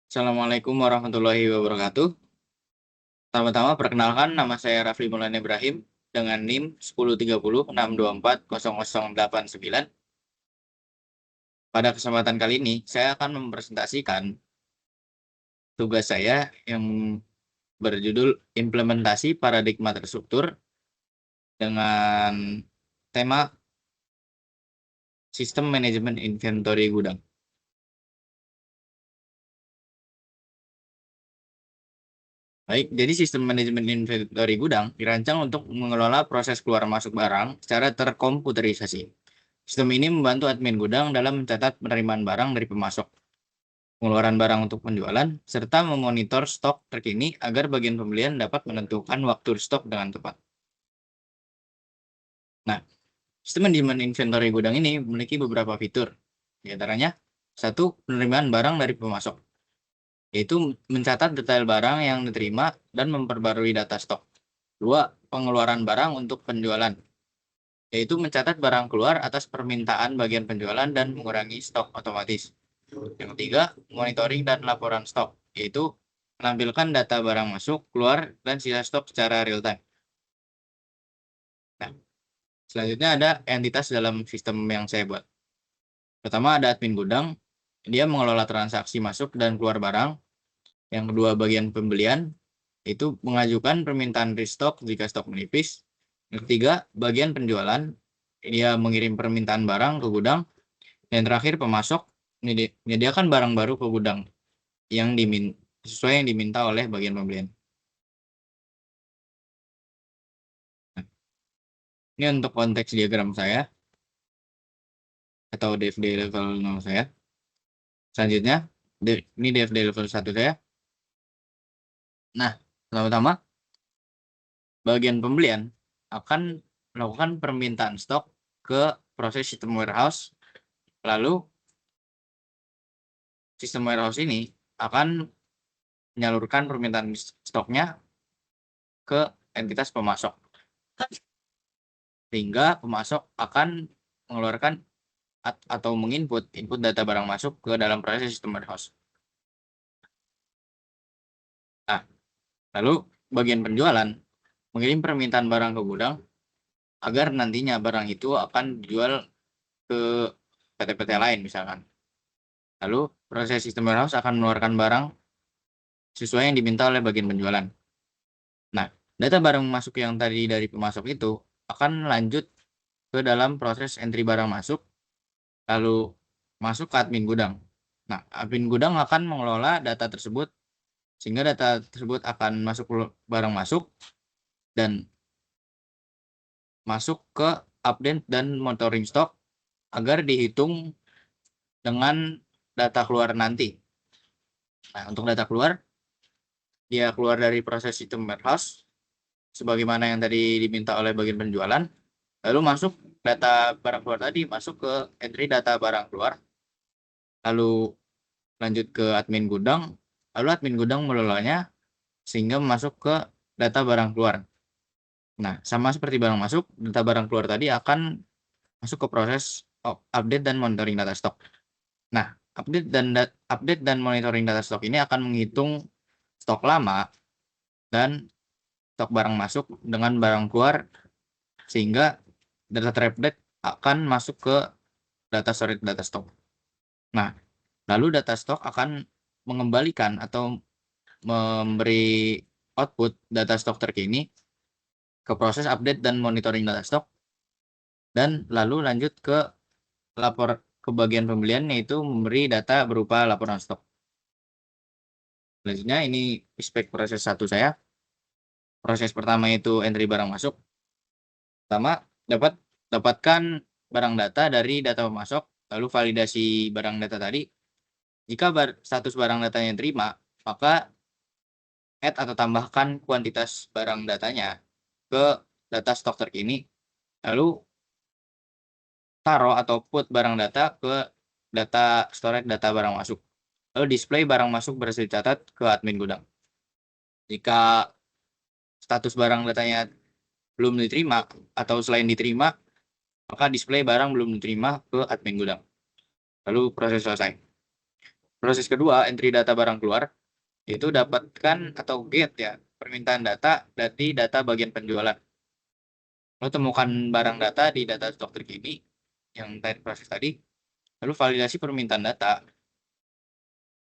Assalamualaikum warahmatullahi wabarakatuh. Pertama-tama perkenalkan nama saya Rafli Maulana Ibrahim dengan NIM 103062400889. Pada kesempatan kali ini saya akan mempresentasikan tugas saya yang berjudul implementasi paradigma terstruktur dengan tema sistem manajemen inventory gudang. Baik, jadi sistem manajemen inventory gudang dirancang untuk mengelola proses keluar masuk barang secara terkomputerisasi. Sistem ini membantu admin gudang dalam mencatat penerimaan barang dari pemasok, pengeluaran barang untuk penjualan, serta memonitor stok terkini agar bagian pembelian dapat menentukan waktu stok dengan tepat. Nah, sistem manajemen inventory gudang ini memiliki beberapa fitur. Di antaranya, satu, penerimaan barang dari pemasok, yaitu mencatat detail barang yang diterima dan memperbarui data stok. Dua, pengeluaran barang untuk penjualan, yaitu mencatat barang keluar atas permintaan bagian penjualan dan mengurangi stok otomatis. Yang ketiga, monitoring dan laporan stok, yaitu menampilkan data barang masuk, keluar, dan sisa stok secara real time. Nah, selanjutnya ada entitas dalam sistem yang saya buat. Pertama ada admin gudang, dia mengelola transaksi masuk dan keluar barang. Yang kedua bagian pembelian, itu mengajukan permintaan restock jika stok menipis. Yang ketiga, bagian penjualan, dia mengirim permintaan barang ke gudang. Dan terakhir, pemasok menyediakan barang baru ke gudang yang sesuai yang diminta oleh bagian pembelian. Nah, ini untuk konteks diagram saya atau DFD level 0 saya. Selanjutnya, ini DFD level 1 saya. Nah, pertama-tama bagian pembelian akan melakukan permintaan stok ke proses sistem warehouse. Lalu sistem warehouse ini akan menyalurkan permintaan stoknya ke entitas pemasok. Sehingga pemasok akan mengeluarkan atau menginput data barang masuk ke dalam proses sistem warehouse. Nah, lalu bagian penjualan mengirim permintaan barang ke gudang agar nantinya barang itu akan dijual ke PT-PT lain misalkan. Lalu proses sistem warehouse akan mengeluarkan barang sesuai yang diminta oleh bagian penjualan. Nah, data barang masuk yang tadi dari pemasok itu akan lanjut ke dalam proses entry barang masuk, lalu masuk ke admin gudang. Nah, admin gudang akan mengelola data tersebut sehingga data tersebut akan masuk barang masuk dan masuk ke update dan monitoring stok agar dihitung dengan data keluar nanti. Nah, untuk data keluar, dia keluar dari proses sistem warehouse sebagaimana yang tadi diminta oleh bagian penjualan, lalu masuk data barang keluar tadi masuk ke entry data barang keluar, lalu lanjut ke admin gudang, lalu admin gudang mengelolanya sehingga masuk ke data barang keluar. Nah, sama seperti barang masuk, data barang keluar tadi akan masuk ke proses update dan monitoring data stok. Nah, update dan monitoring data stok ini akan menghitung stok lama dan stok barang masuk dengan barang keluar sehingga data terupdate akan masuk ke data storage data stok. Nah, lalu data stok akan mengembalikan atau memberi output data stok terkini ke proses update dan monitoring data stok dan lalu lanjut ke bagian pembelian yaitu memberi data berupa laporan stok. Selanjutnya ini spek proses 1 saya. Proses pertama itu entry barang masuk. Pertama, dapatkan barang data dari data pemasok, lalu validasi barang data tadi. Jika status barang datanya terima, maka add atau tambahkan kuantitas barang datanya ke data stok terkini, lalu taruh atau put barang data ke data storage data barang masuk, lalu display barang masuk berhasil dicatat ke admin gudang. Jika status barang datanya belum diterima atau selain diterima, maka display barang belum diterima ke admin gudang. Lalu proses selesai. Proses kedua, entry data barang keluar, itu dapatkan atau get ya permintaan data dari data bagian penjualan. Lo temukan barang data di data stok terkini yang tadi proses tadi, lalu validasi permintaan data.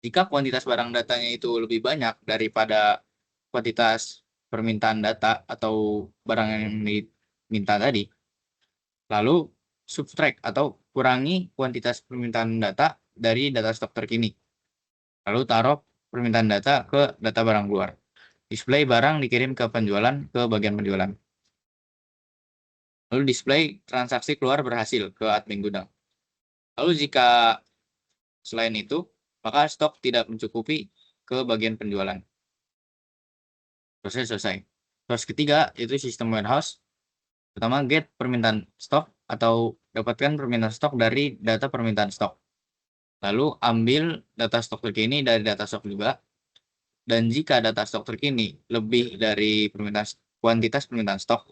Jika kuantitas barang datanya itu lebih banyak daripada kuantitas permintaan data atau barang yang diminta tadi, lalu subtract atau kurangi kuantitas permintaan data dari data stok terkini. Lalu taruh permintaan data ke data barang keluar. Display barang dikirim ke penjualan ke bagian penjualan. Lalu display transaksi keluar berhasil ke admin gudang. Lalu jika selain itu, maka stok tidak mencukupi ke bagian penjualan. Proses selesai. Proses ketiga itu sistem warehouse. Pertama, get permintaan stok atau dapatkan permintaan stok dari data permintaan stok. Lalu ambil data stok terkini dari data stok juga. Dan jika data stok terkini lebih dari kuantitas permintaan stok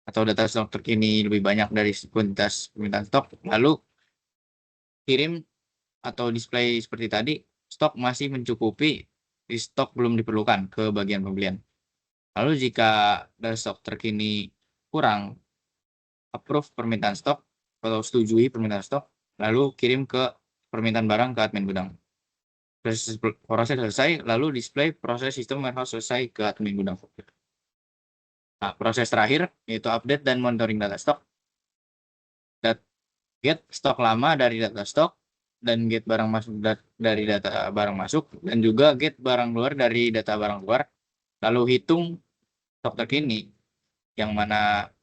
atau data stok terkini lebih banyak dari kuantitas permintaan stok, lalu kirim atau display seperti tadi, stok masih mencukupi, di stok belum diperlukan ke bagian pembelian. Lalu jika data stok terkini kurang, approve permintaan stok atau setujui permintaan stok, lalu kirim ke permintaan barang ke admin gudang. Proses selesai, lalu display proses sistem warehouse selesai ke admin gudang. Nah, proses terakhir yaitu update dan monitoring data stok. Get stok lama dari data stok dan get barang masuk dari data barang masuk dan juga get barang keluar dari data barang keluar. Lalu hitung stok terkini yang mana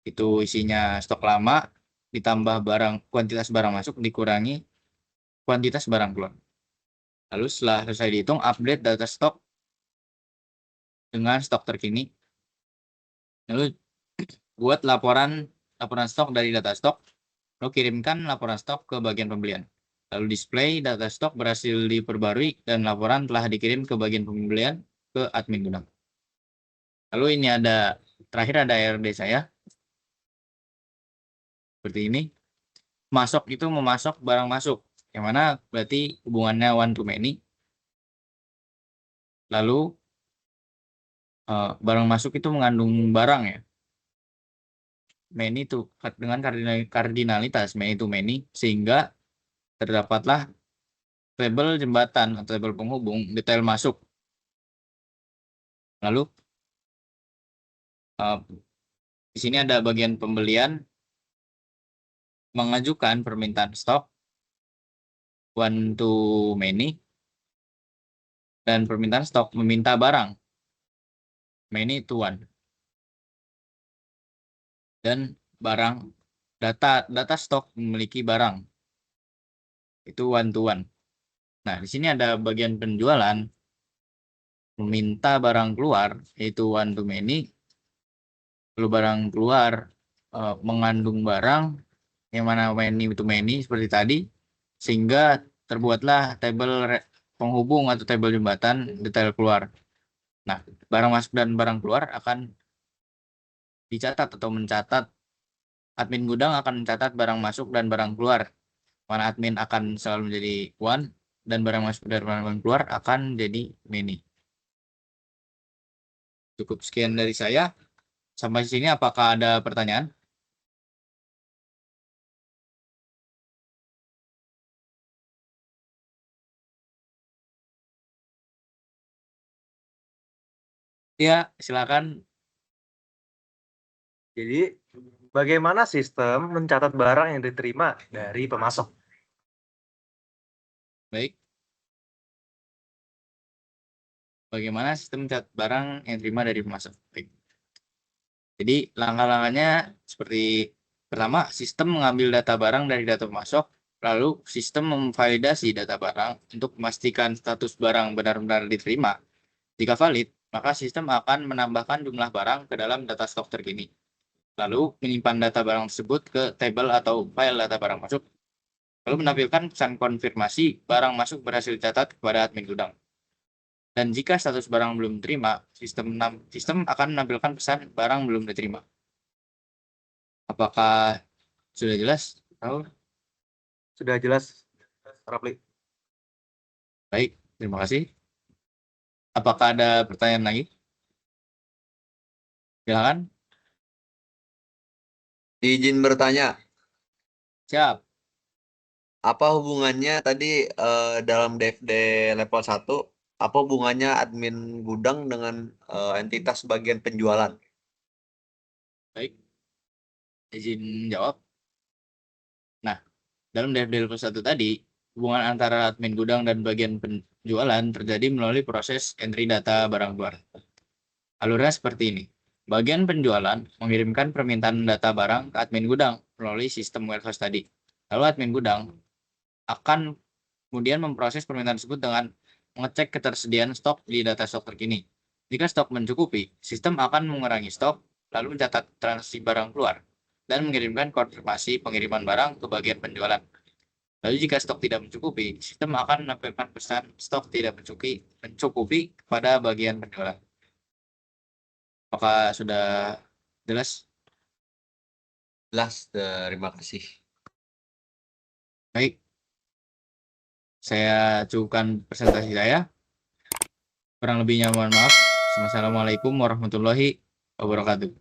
itu isinya stok lama ditambah kuantitas barang masuk dikurangi kuantitas barang keluar. Lalu setelah selesai dihitung, update data stok dengan stok terkini. Lalu buat laporan stok dari data stok. Lalu kirimkan laporan stok ke bagian pembelian. Lalu display data stok berhasil diperbarui dan laporan telah dikirim ke bagian pembelian ke admin gudang. Lalu ini terakhir ada ARD saya. Seperti ini. Masuk itu memasok barang masuk. Yang mana berarti hubungannya one to many. Lalu barang masuk itu mengandung barang ya. Many itu dengan kardinalitas many to many. Sehingga terdapatlah tabel jembatan atau tabel penghubung detail masuk. Lalu di sini ada bagian pembelian mengajukan permintaan stok one to many dan permintaan stok meminta barang many to one dan barang data stok memiliki barang itu one to one. Nah, di sini ada bagian penjualan meminta barang keluar yaitu one to many. Lalu barang keluar mengandung barang yang mana many to many seperti tadi, sehingga terbuatlah tabel penghubung atau tabel jembatan detail keluar. Nah, barang masuk dan barang keluar akan dicatat atau mencatat. Admin gudang akan mencatat barang masuk dan barang keluar. Mana admin akan selalu menjadi one dan barang masuk dan barang keluar akan jadi many. Cukup sekian dari saya. Sampai sini apakah ada pertanyaan? Ya, silakan. Jadi, bagaimana sistem mencatat barang yang diterima dari pemasok? Baik. Bagaimana sistem mencatat barang yang diterima dari pemasok? Baik. Jadi, langkah-langkahnya seperti pertama, sistem mengambil data barang dari data pemasok, lalu sistem memvalidasi data barang untuk memastikan status barang benar-benar diterima. Jika valid, maka sistem akan menambahkan jumlah barang ke dalam data stok terkini. Lalu menyimpan data barang tersebut ke tabel atau file data barang masuk. Lalu menampilkan pesan konfirmasi barang masuk berhasil dicatat kepada admin gudang. Dan jika status barang belum diterima, sistem akan menampilkan pesan barang belum diterima. Apakah sudah jelas, Raul? Sudah jelas, Rapli? Baik, terima kasih. Apakah ada pertanyaan lagi? Silakan. Izin bertanya, Siap. apa hubungannya tadi dalam DFD level 1, apa hubungannya admin gudang dengan entitas bagian penjualan? Baik, izin jawab. Nah, dalam DFD level 1 tadi, hubungan antara admin gudang dan bagian penjualan terjadi melalui proses entry data barang keluar. Alurnya seperti ini. Bagian penjualan mengirimkan permintaan data barang ke admin gudang melalui sistem warehouse tadi. Lalu admin gudang akan kemudian memproses permintaan tersebut dengan mengecek ketersediaan stok di data stok terkini. Jika stok mencukupi, sistem akan mengurangi stok, lalu mencatat transaksi barang keluar, dan mengirimkan konfirmasi pengiriman barang ke bagian penjualan. Lalu jika stok tidak mencukupi, sistem akan menampilkan pesan stok tidak mencukupi kepada bagian penjualan. Apakah sudah jelas? Jelas, terima kasih. Baik, saya cukupkan presentasi saya. Kurang lebihnya mohon maaf. Wassalamualaikum warahmatullahi wabarakatuh.